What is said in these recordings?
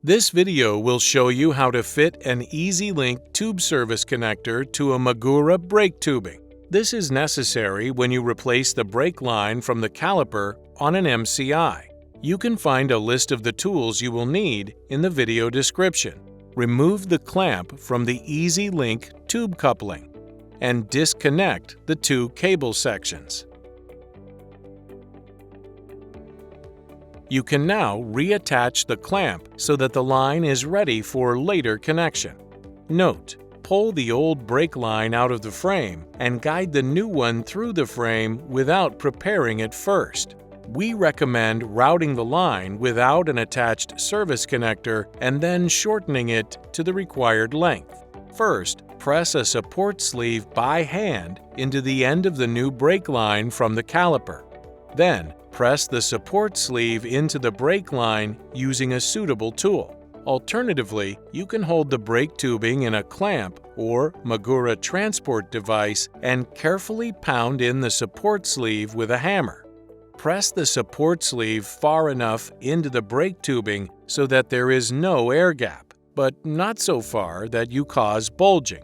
This video will show you how to fit an EasyLink tube service connector to a MAGURA brake tubing. This is necessary when you replace the brake line from the caliper on an MCI. You can find a list of the tools you will need in the video description. Remove the clamp from the EasyLink tube coupling and disconnect the two cable sections. You can now reattach the clamp so that the line is ready for later connection. Note: pull the old brake line out of the frame and guide the new one through the frame without preparing it first. We recommend routing the line without an attached service connector and then shortening it to the required length. First, press a support sleeve by hand into the end of the new brake line from the caliper. Then, press the support sleeve into the brake line using a suitable tool. Alternatively, you can hold the brake tubing in a clamp or MAGURA transport device and carefully pound in the support sleeve with a hammer. Press the support sleeve far enough into the brake tubing so that there is no air gap, but not so far that you cause bulging.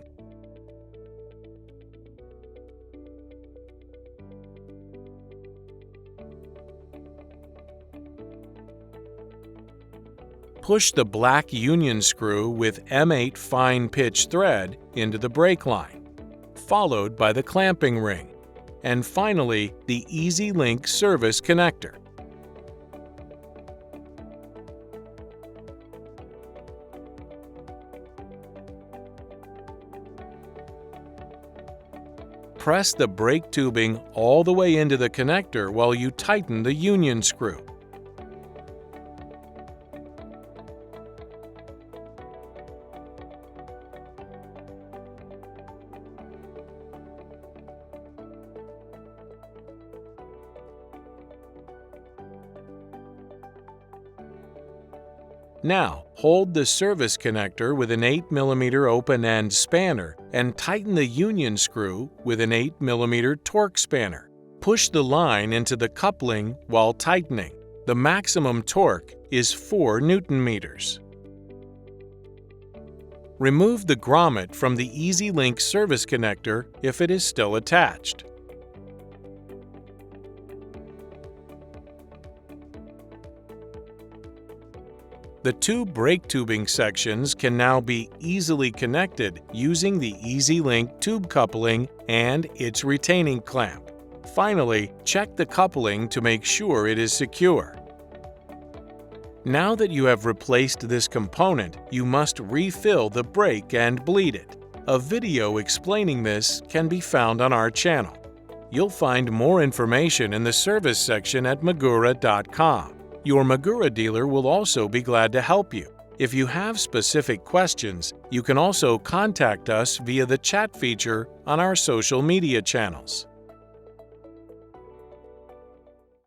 Push the black union screw with M8 fine pitch thread into the brake line, followed by the clamping ring, and finally the EasyLink service connector. Press the brake tubing all the way into the connector while you tighten the union screw. Now, hold the service connector with an 8 mm open-end spanner and tighten the union screw with an 8 mm Torx spanner. Push the line into the coupling while tightening. The maximum torque is 4 Nm. Remove the grommet from the EasyLink service connector if it is still attached. The two brake tubing sections can now be easily connected using the EasyLink tube coupling and its retaining clamp. Finally, check the coupling to make sure it is secure. Now that you have replaced this component, you must refill the brake and bleed it. A video explaining this can be found on our channel. You'll find more information in the service section at magura.com. Your MAGURA dealer will also be glad to help you. If you have specific questions, you can also contact us via the chat feature on our social media channels.